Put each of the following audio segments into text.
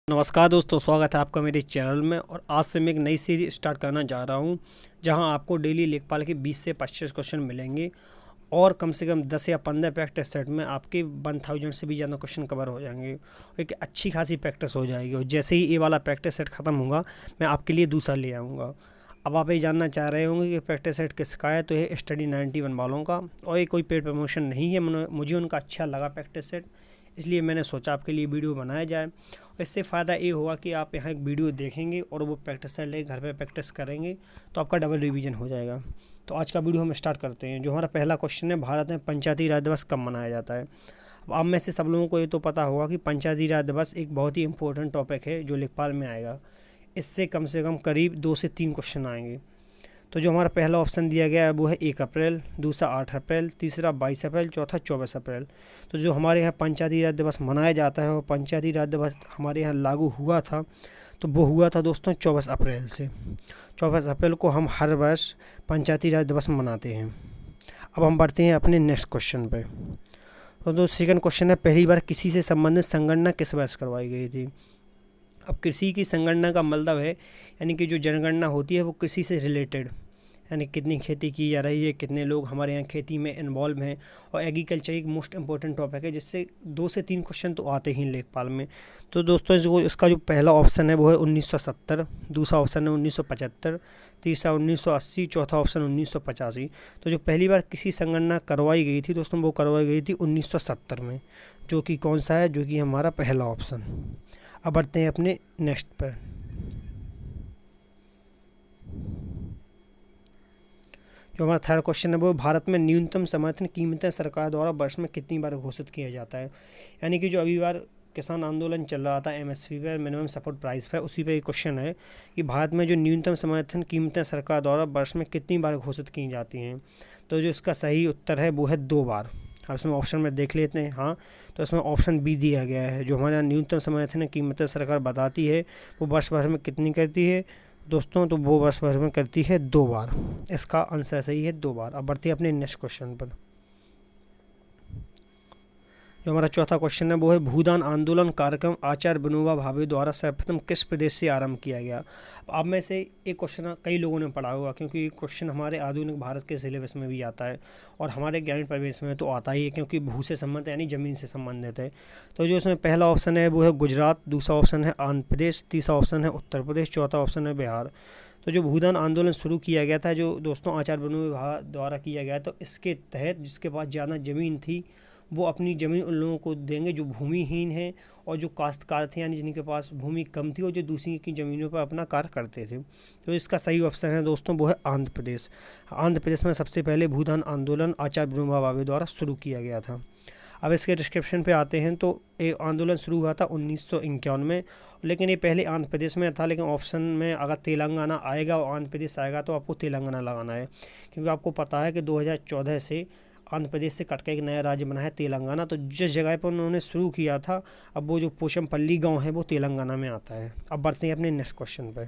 नमस्कार दोस्तों, स्वागत है आपका मेरे चैनल में। और आज से मैं एक नई सीरीज स्टार्ट करना जा रहा हूं, जहां आपको डेली लेखपाल के 20 से 25 क्वेश्चन मिलेंगे और कम से कम 10 या 15 प्रैक्टिस सेट में आपके 1000 से भी ज़्यादा क्वेश्चन कवर हो जाएंगे। एक अच्छी खासी प्रैक्टिस हो जाएगी और जैसे ही ये वाला प्रैक्टिस सेट ख़त्म होगा, मैं आपके लिए दूसरा ले आऊँगा। अब आप ये जानना चाह रहे होंगे कि प्रैक्टिस सेट किसका है, तो ये स्टडी 91 वालों का, और ये कोई पेड प्रमोशन नहीं है। मुझे उनका अच्छा लगा प्रैक्टिस सेट, इसलिए मैंने सोचा आपके लिए वीडियो बनाया जाए। और इससे फ़ायदा ये होगा कि आप यहाँ एक वीडियो देखेंगे और वो प्रैक्टिस सेट लेकर घर पे प्रैक्टिस करेंगे, तो आपका डबल रिवीजन हो जाएगा। तो आज का वीडियो हम स्टार्ट करते हैं। जो हमारा पहला क्वेश्चन है, भारत में पंचायती राज दिवस कब मनाया जाता है। अब आप में से सब लोगों को ये तो पता होगा कि पंचायती राज दिवस एक बहुत ही इंपॉर्टेंट टॉपिक है जो लेखपाल में आएगा। इससे कम से कम करीब 2 से 3 क्वेश्चन आएंगे। तो जो हमारा पहला ऑप्शन दिया गया है वो है 1 अप्रैल, दूसरा 8 अप्रैल, तीसरा 22 अप्रैल, चौथा 24 अप्रैल। तो जो हमारे यहाँ पंचायती राज दिवस मनाया जाता है, और पंचायती राज दिवस हमारे यहाँ लागू हुआ था, तो वो हुआ था दोस्तों 24 अप्रैल से। 24 अप्रैल को हम हर वर्ष पंचायती राज दिवस मनाते हैं। अब हम बढ़ते हैं अपने नेक्स्ट क्वेश्चन पे। तो सेकंड क्वेश्चन है, पहली बार किसी से संबंधित संगणना किस वर्ष करवाई गई थी। अब कृषि की संगणना का मतलब है, यानी कि जो जनगणना होती है वो कृषि से रिलेटेड, यानी कितनी खेती की जा रही है, कितने लोग हमारे यहाँ खेती में इन्वॉल्व हैं। और एग्रीकल्चर एक मोस्ट इंपॉर्टेंट टॉपिक है, जिससे 2 से 3 क्वेश्चन तो आते ही लेखपाल में। तो दोस्तों इसका जो पहला ऑप्शन है वो है 1970, दूसरा ऑप्शन है 1975, तीसरा 1980, चौथा ऑप्शन 1985। तो जो पहली बार किसी संगणना करवाई गई थी दोस्तों, वो करवाई गई थी 1970 में, जो कि कौन सा है, जो कि हमारा पहला ऑप्शन। अब बढ़ते हैं अपने नेक्स्ट पर। जो हमारा थर्ड क्वेश्चन है वो, भारत में न्यूनतम समर्थन कीमतें सरकार द्वारा वर्ष में कितनी बार घोषित किया जाता है। यानी कि जो अभी बार किसान आंदोलन चल रहा था एमएसपी पर, मिनिमम सपोर्ट प्राइस पर, उसी पर एक क्वेश्चन है कि भारत में जो न्यूनतम समर्थन कीमतें सरकार द्वारा वर्ष में कितनी बार घोषित की जाती हैं। तो जो इसका सही उत्तर है वो है 2 बार। अब इसमें ऑप्शन में देख लेते हैं। हाँ, तो इसमें ऑप्शन बी दिया गया है। जो हमारे यहाँ न्यूनतम समर्थन कीमतें सरकार बताती है वो वर्ष भर में कितनी करती है दोस्तों, तो वो वर्ष भर में करती है 2 बार। इसका आंसर सही है 2 बार। अब बढ़ते हैं अपने नेक्स्ट क्वेश्चन पर। जो हमारा चौथा क्वेश्चन है वो है, भूदान आंदोलन कार्यक्रम आचार्य विनोबा भावे द्वारा सर्वप्रथम किस प्रदेश से आरंभ किया गया। अब में से एक क्वेश्चन कई लोगों ने पढ़ा होगा, क्योंकि ये क्वेश्चन हमारे आधुनिक भारत के सिलेबस में भी आता है और हमारे ग्रामीण प्रदेश में तो आता ही है, क्योंकि भू से संबंधित यानी ज़मीन से संबंधित है। तो जो इसमें पहला ऑप्शन है वो है गुजरात, दूसरा ऑप्शन है आंध्र प्रदेश, तीसरा ऑप्शन है उत्तर प्रदेश, चौथा ऑप्शन है बिहार। तो जो भूदान आंदोलन शुरू किया गया था, जो दोस्तों आचार्य विनोबा द्वारा किया गया, तो इसके तहत जिसके पास ज़्यादा ज़मीन थी वो अपनी ज़मीन उन लोगों को देंगे जो भूमिहीन हैं और जो काश्तकार थे, यानी जिनके पास भूमि कम थी और जो दूसरी की ज़मीनों पर अपना कार्य करते थे। तो इसका सही ऑप्शन है दोस्तों वो है आंध्र प्रदेश। आंध्र प्रदेश में सबसे पहले भूदान आंदोलन आचार्य विनोबा भावे द्वारा शुरू किया गया था। अब इसके डिस्क्रिप्शन पे आते हैं। तो ये आंदोलन शुरू हुआ था 1951 में, लेकिन ये पहले आंध्र प्रदेश में था। लेकिन ऑप्शन में अगर तेलंगाना आएगा और आंध्र प्रदेश आएगा तो आपको तेलंगाना लगाना है, क्योंकि आपको पता है कि 2014 से आंध्र प्रदेश से कट के एक नया राज्य बना है तेलंगाना। तो जिस जगह पर उन्होंने शुरू किया था, अब वो जो पोचमपल्ली गांव है वो तेलंगाना में आता है। अब बढ़ते हैं अपने नेक्स्ट क्वेश्चन पे।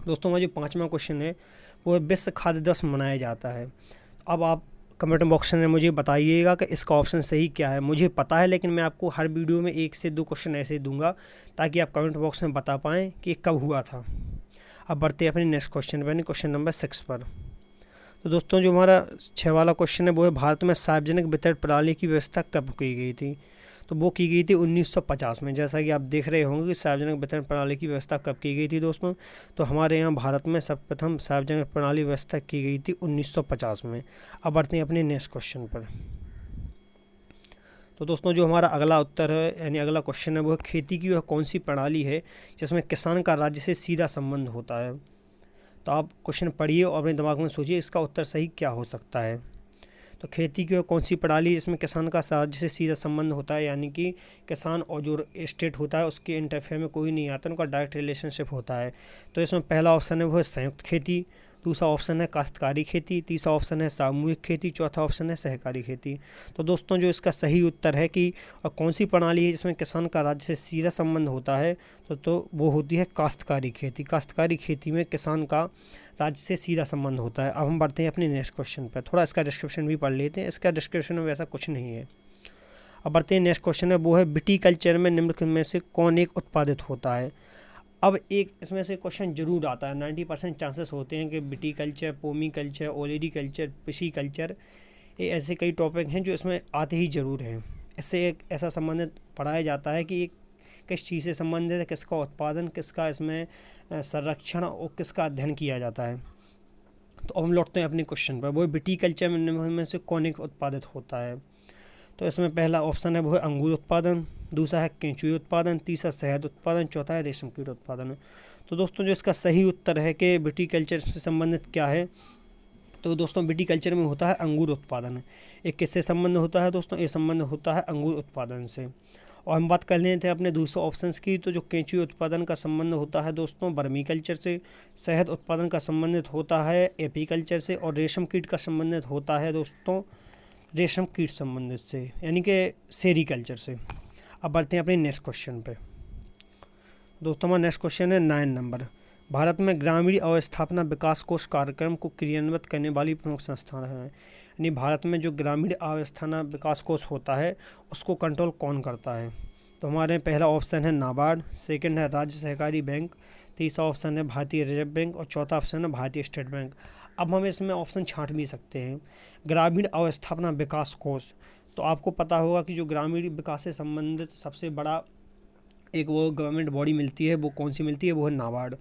दोस्तों हमारा जो 5वां क्वेश्चन है वो है, विश्व खाद्य दिवस मनाया जाता है। अब आप कमेंट बॉक्स में मुझे बताइएगा कि इसका ऑप्शन सही क्या है। मुझे पता है, लेकिन मैं आपको हर वीडियो में 1 से 2 क्वेश्चन ऐसे दूंगा ताकि आप कमेंट बॉक्स में बता पाएँ कि ये कब हुआ था। अब बढ़ते हैं अपने नेक्स्ट क्वेश्चन पर, क्वेश्चन नंबर 6 पर। तो दोस्तों जो हमारा 6 वाला क्वेश्चन है वो है, भारत में सार्वजनिक वितरण प्रणाली की व्यवस्था कब की गई थी। तो वो की गई थी 1950 में। जैसा कि आप देख रहे होंगे कि सार्वजनिक वितरण प्रणाली की व्यवस्था कब की गई थी दोस्तों, तो हमारे यहाँ भारत में सर्वप्रथम सार्वजनिक प्रणाली व्यवस्था की गई थी 1950 में। अब बढ़ते हैं अपने नेक्स्ट क्वेश्चन पर। तो दोस्तों जो हमारा अगला उत्तर है, यानी अगला क्वेश्चन है वो है, खेती की वह कौन सी प्रणाली है जिसमें किसान का राज्य से सीधा संबंध होता है। तो आप क्वेश्चन पढ़िए और अपने दिमाग में सोचिए इसका उत्तर सही क्या हो सकता है। तो खेती की कौन सी प्रणाली जिसमें किसान का राज्य से सीधा संबंध होता है, यानी कि किसान और जो स्टेट होता है उसके इंटरफेयर में कोई नहीं आता, उनका डायरेक्ट रिलेशनशिप होता है। तो इसमें पहला ऑप्शन है वो है संयुक्त खेती, दूसरा ऑप्शन है काश्तकारी खेती, तीसरा ऑप्शन है सामूहिक खेती, चौथा ऑप्शन है सहकारी खेती। तो दोस्तों जो इसका सही उत्तर है कि कौन सी प्रणाली है जिसमें किसान का राज्य से सीधा संबंध होता है, तो वो होती है काश्तकारी खेती। काश्तकारी खेती में किसान का राज्य से सीधा संबंध होता है। अब हम बढ़ते हैं अपने नेक्स्ट क्वेश्चन पर। थोड़ा इसका डिस्क्रिप्शन भी पढ़ लेते हैं। इसका डिस्क्रिप्शन में वैसा कुछ नहीं है। अब बढ़ते हैं नेक्स्ट क्वेश्चन है, वो है विटीकल्चर में निम्नलिखित में से कौन एक उत्पादित होता है। अब एक इसमें से क्वेश्चन जरूर आता है, 90% चांसेस होते हैं कि विटीकल्चर, पोमीकल्चर, ओलेरीकल्चर, पिशीकल्चर, ये ऐसे कई टॉपिक हैं जो इसमें आते ही ज़रूर हैं। इससे एक ऐसा संबंधित पढ़ाया जाता है कि ये किस चीज़ से संबंधित है, किसका उत्पादन, किसका इसमें संरक्षण और किसका अध्ययन किया जाता है। तो अब हम लौटते हैं अपने क्वेश्चन पर, वो विटीकल्चर में से कौन एक उत्पादित होता है। तो इसमें पहला ऑप्शन है वो है अंगूर उत्पादन, दूसरा है केंचुई उत्पादन, तीसरा शहद उत्पादन, चौथा है रेशम कीट उत्पादन। तो दोस्तों जो इसका सही उत्तर है कि विटीकल्चर से संबंधित क्या है, तो दोस्तों विटीकल्चर में होता है अंगूर उत्पादन। एक किससे संबंध होता है दोस्तों, ये संबंध होता है अंगूर उत्पादन से। और हम बात कर लेते थे अपने दूसरे ऑप्शंस की, तो जो केंचुई उत्पादन का संबंध होता है दोस्तों वर्मीकल्चर से, शहद उत्पादन का संबंधित होता है एपीकल्चर से, और रेशम कीट का संबंधित होता है दोस्तों रेशम कीट संबंधित से, यानी कि सेरीकल्चर से। अब बढ़ते हैं अपने नेक्स्ट क्वेश्चन पे। दोस्तों हमारा नेक्स्ट क्वेश्चन है 9 नंबर, भारत में ग्रामीण अवस्थापना विकास कोष कार्यक्रम को क्रियान्वित करने वाली प्रमुख संस्थान है। यानी भारत में जो ग्रामीण अवस्थापना विकास कोष होता है उसको कंट्रोल कौन करता है। तो हमारे पहला ऑप्शन है नाबार्ड, सेकंड है राज्य सहकारी बैंक, तीसरा ऑप्शन है भारतीय रिजर्व बैंक, और चौथा ऑप्शन है भारतीय स्टेट बैंक। अब हम इसमें ऑप्शन छांट भी सकते हैं। ग्रामीण अवस्थापना विकास कोष, तो आपको पता होगा कि जो ग्रामीण विकास से संबंधित सबसे बड़ा एक वो गवर्नमेंट बॉडी मिलती है, वो कौन सी मिलती है, वो है नाबार्ड,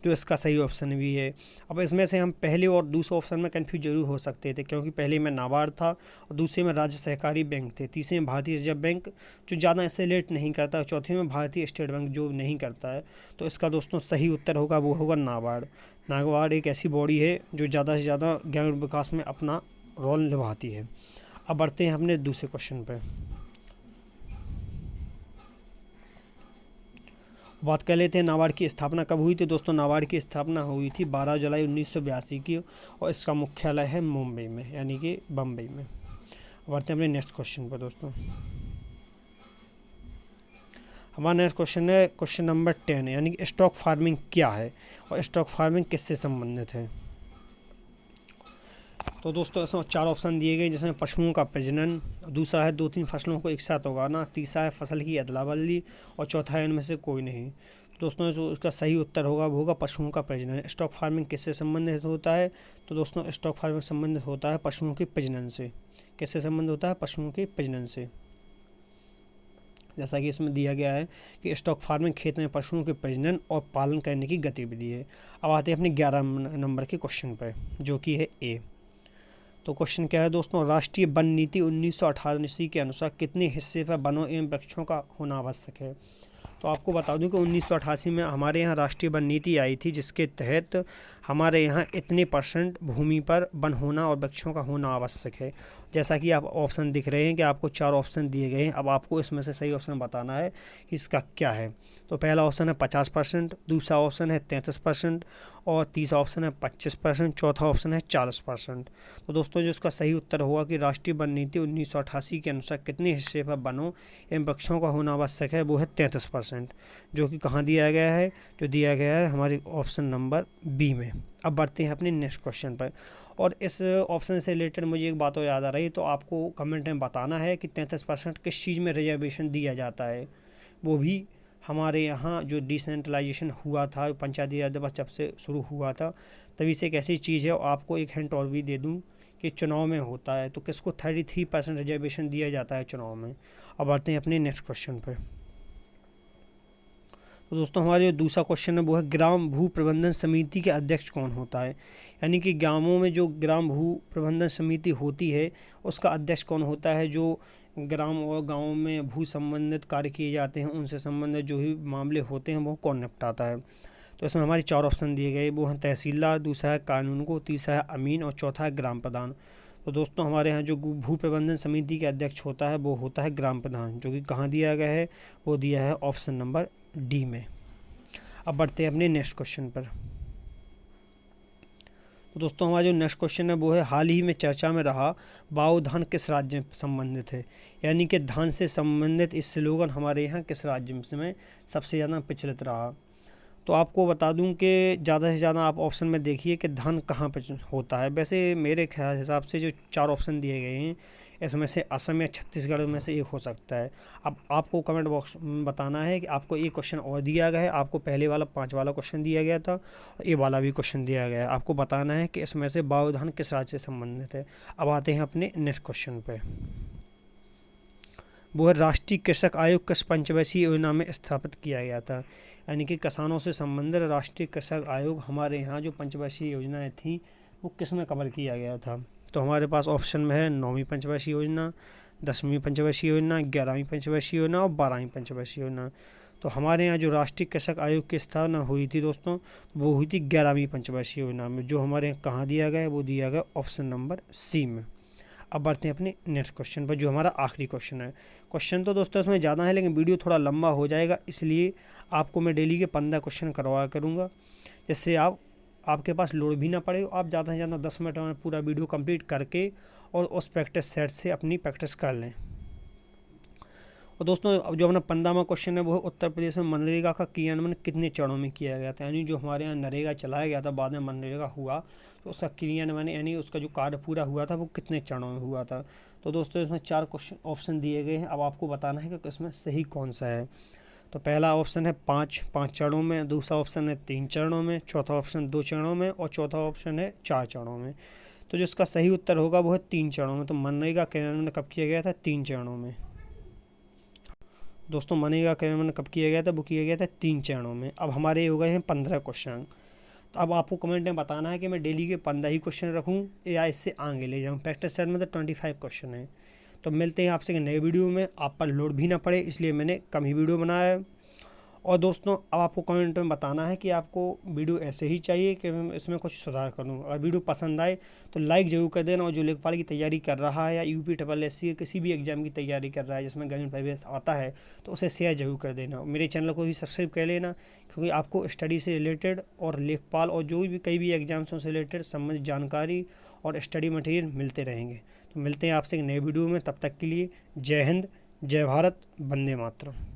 जो इसका सही ऑप्शन भी है। अब इसमें से हम पहले और दूसरे ऑप्शन में कन्फ्यूज जरूर हो सकते थे, क्योंकि पहले में नाबार्ड था और दूसरे में राज्य सहकारी बैंक थे, तीसरे में भारतीय रिजर्व बैंक जो ज़्यादा इससे लेट नहीं करता, चौथे में भारतीय स्टेट बैंक जो नहीं करता है। तो इसका दोस्तों सही उत्तर होगा वो होगा नाबार्ड। नाबार्ड एक ऐसी बॉडी है जो ज़्यादा से ज़्यादा ग्रामीण विकास में अपना रोल निभाती है। अब बढ़ते हैं अपने दूसरे क्वेश्चन पर, बात कर लेते हैं नाबार्ड की स्थापना कब हुई थी। दोस्तों नाबार्ड की स्थापना हुई थी 12 जुलाई 1982 की, और इसका मुख्यालय है मुंबई में, यानी कि बम्बई में। बढ़ते हैं अपने नेक्स्ट क्वेश्चन पर। दोस्तों हमारा नेक्स्ट क्वेश्चन है क्वेश्चन नंबर 10, यानी कि स्टॉक फार्मिंग क्या है और स्टॉक फार्मिंग किससे संबंधित है। तो दोस्तों इसमें 4 ऑप्शन दिए गए, जिसमें पशुओं का प्रजनन, दूसरा है 2-3 फसलों को एक साथ उगाना, तीसरा है फसल की अदला बदली, और चौथा है इनमें से कोई नहीं। दोस्तों जो इसका सही उत्तर होगा वो होगा पशुओं का प्रजनन। स्टॉक फार्मिंग किससे संबंधित होता है, तो दोस्तों स्टॉक फार्मिंग संबंधित होता है पशुओं के प्रजनन से। किससे संबंध होता है, पशुओं के प्रजनन से। जैसा कि इसमें दिया गया है कि स्टॉक फार्मिंग खेत में पशुओं के प्रजनन और पालन करने की गतिविधि है। अब आते हैं अपने 11 नंबर के क्वेश्चन पर, जो कि है ए। तो क्वेश्चन क्या है दोस्तों, राष्ट्रीय वन नीति 1988 के अनुसार कितने हिस्से पर वनों एवं वृक्षों का होना आवश्यक है। तो आपको बता दूं कि 1988 में हमारे यहाँ राष्ट्रीय वन नीति आई थी, जिसके तहत हमारे यहाँ इतने % भूमि पर वन होना और वृक्षों का होना आवश्यक है। जैसा कि आप ऑप्शन दिख रहे हैं कि आपको 4 ऑप्शन दिए गए हैं। अब आपको इसमें से सही ऑप्शन बताना है कि इसका क्या है। तो पहला ऑप्शन है 50%, दूसरा ऑप्शन है 33%, और तीसरा ऑप्शन है 25%, चौथा ऑप्शन है 40%। तो दोस्तों जो इसका सही उत्तर होगा कि राष्ट्रीय वन नीति 1988 के अनुसार कितने हिस्से पर वनों एवं वृक्षों का होना आवश्यक है, वो है 33%, जो कि कहाँ दिया गया है, जो दिया गया है हमारे ऑप्शन नंबर बी में। अब बढ़ते हैं अपने नेक्स्ट क्वेश्चन पर, और इस ऑप्शन से रिलेटेड मुझे एक बात और याद आ रही है, तो आपको कमेंट में बताना है कि 33% किस चीज़ में रिजर्वेशन दिया जाता है। वो भी हमारे यहाँ जो डिसेंट्रलाइजेशन हुआ था, पंचायती राज दिवस जब से शुरू हुआ था, तभी से एक ऐसी चीज़ है। और आपको एक हिंट और भी दे दूँ कि चुनाव में होता है, तो किसको 33% रिजर्वेशन दिया जाता है चुनाव में। अब आते हैं अपने नेक्स्ट क्वेश्चन पर। तो दोस्तों हमारे जो दूसरा क्वेश्चन है वो है ग्राम भू प्रबंधन समिति के अध्यक्ष कौन होता है। यानी कि गाँवों में जो ग्राम भू प्रबंधन समिति होती है उसका अध्यक्ष कौन होता है। जो ग्राम और गाँव में भू संबंधित कार्य किए जाते हैं, उनसे संबंधित जो भी मामले होते हैं वो कौन निपटाता है। तो इसमें हमारे 4 ऑप्शन दिए गए, वो हैं तहसीलदार, दूसरा है कानून को, तीसरा है अमीन, और चौथा है ग्राम प्रधान। तो दोस्तों हमारे यहाँ जो भू प्रबंधन समिति के अध्यक्ष होता है वो होता है ग्राम प्रधान, जो कि कहाँ दिया गया है, वो दिया है ऑप्शन नंबर डी में। अब बढ़ते हैं अपने नेक्स्ट क्वेश्चन पर। तो दोस्तों हमारा जो नेक्स्ट क्वेश्चन है वो है हाल ही में चर्चा में रहा बाओ धान किस राज्य में संबंधित है। यानी कि धान से संबंधित इस स्लोगन हमारे यहाँ किस राज्य में सबसे ज़्यादा प्रचलित रहा। तो आपको बता दूं कि ज़्यादा से ज़्यादा आप ऑप्शन में देखिए कि धान कहाँ पर होता है। वैसे मेरे ख्याल हिसाब से जो 4 ऑप्शन दिए गए हैं इसमें से असम या छत्तीसगढ़ में से एक हो सकता है। अब आपको कमेंट बॉक्स में बताना है कि आपको एक क्वेश्चन और दिया गया है, आपको पहले वाला 5 वाला क्वेश्चन दिया गया था और ये वाला भी क्वेश्चन दिया गया है, आपको बताना है कि इसमें से बायुधन किस राज्य से संबंधित है। अब आते हैं अपने नेक्स्ट क्वेश्चन पे। वो है राष्ट्रीय कृषक आयोग किस पंचवर्षीय योजना में स्थापित किया गया था। यानी कि किसानों से संबंधित राष्ट्रीय कृषक आयोग हमारे यहाँ जो पंचवर्षीय योजनाएं थी वो किस में कवर किया गया था। तो हमारे पास ऑप्शन में है 9वीं पंचवर्षीय योजना, 10वीं पंचवर्षीय योजना, 11वीं पंचवर्षीय योजना और 12वीं पंचवर्षीय योजना। तो हमारे यहाँ जो राष्ट्रीय कृषक आयोग की स्थापना हुई थी दोस्तों, वो हुई थी 11वीं पंचवर्षीय योजना में, जो हमारे यहाँ कहाँ दिया गया है, वो दिया गया ऑप्शन नंबर सी में। अब बढ़ते हैं अपने नेक्स्ट क्वेश्चन पर, जो हमारा आखिरी क्वेश्चन है। क्वेश्चन तो दोस्तों इसमें ज़्यादा है लेकिन वीडियो थोड़ा लंबा हो जाएगा, इसलिए आपको मैं डेली के 15 क्वेश्चन करवाया करूँगा, जिससे आपके पास लोड भी ना पड़े। आप ज़्यादा से ज़्यादा 10 मिनट में पूरा वीडियो कंप्लीट करके और उस प्रैक्टिस सेट से अपनी प्रैक्टिस कर लें। और दोस्तों अब जो अपना 15वां क्वेश्चन है वो है उत्तर प्रदेश में मनरेगा का क्रियान्वयन कितने चरणों में किया गया था। यानी जो हमारे यहाँ नरेगा चलाया गया था, बाद में मनरेगा हुआ, तो उसका क्रियान्वयन यानी उसका जो कार्य पूरा हुआ था वो कितने चरणों में हुआ था। तो दोस्तों इसमें 4 क्वेश्चन ऑप्शन दिए गए हैं। अब आपको बताना है कि इसमें सही कौन सा है। तो पहला ऑप्शन है 5 चरणों में, दूसरा ऑप्शन है 3 चरणों में, चौथा ऑप्शन 2 चरणों में और चौथा ऑप्शन है 4 चरणों में। तो जो इसका सही उत्तर होगा वो है 3 चरणों में। तो मनरेगा क्रियान्वयन कब किया गया था? 3 चरणों में। दोस्तों मनरेगा क्रियान्वयन कब किया गया था? वो किया गया था 3 चरणों में। अब हमारे हो गए हैं 15 क्वेश्चन। तो अब आपको कमेंट में बताना है कि मैं डेली के 15 ही क्वेश्चन रखूँ या इससे आगे ले जाऊँ। प्रैक्टिस सेट में तो 25 क्वेश्चन है। तो मिलते हैं आपसे नए वीडियो में। आप पर लोड भी ना पड़े इसलिए मैंने कम ही वीडियो बनाया है। और दोस्तों अब आपको कमेंट में बताना है कि आपको वीडियो ऐसे ही चाहिए कि मैं इसमें कुछ सुधार करूँ। अगर वीडियो पसंद आए तो लाइक ज़रूर कर देना। और जो लेखपाल की तैयारी कर रहा है या UPSSC किसी भी एग्जाम की तैयारी कर रहा है जिसमें गवर्नमेंट प्राइवेट आता है तो उसे शेयर जरूर कर देना। मेरे चैनल को भी सब्सक्राइब कर लेना, क्योंकि आपको स्टडी से रिलेटेड और लेखपाल और जो भी कई भी एग्जाम्स से रिलेटेड संबंधित जानकारी और स्टडी मटेरियल मिलते रहेंगे। तो मिलते हैं आपसे एक नए वीडियो में, तब तक के लिए जय हिंद, जय भारत, वंदे मातरम।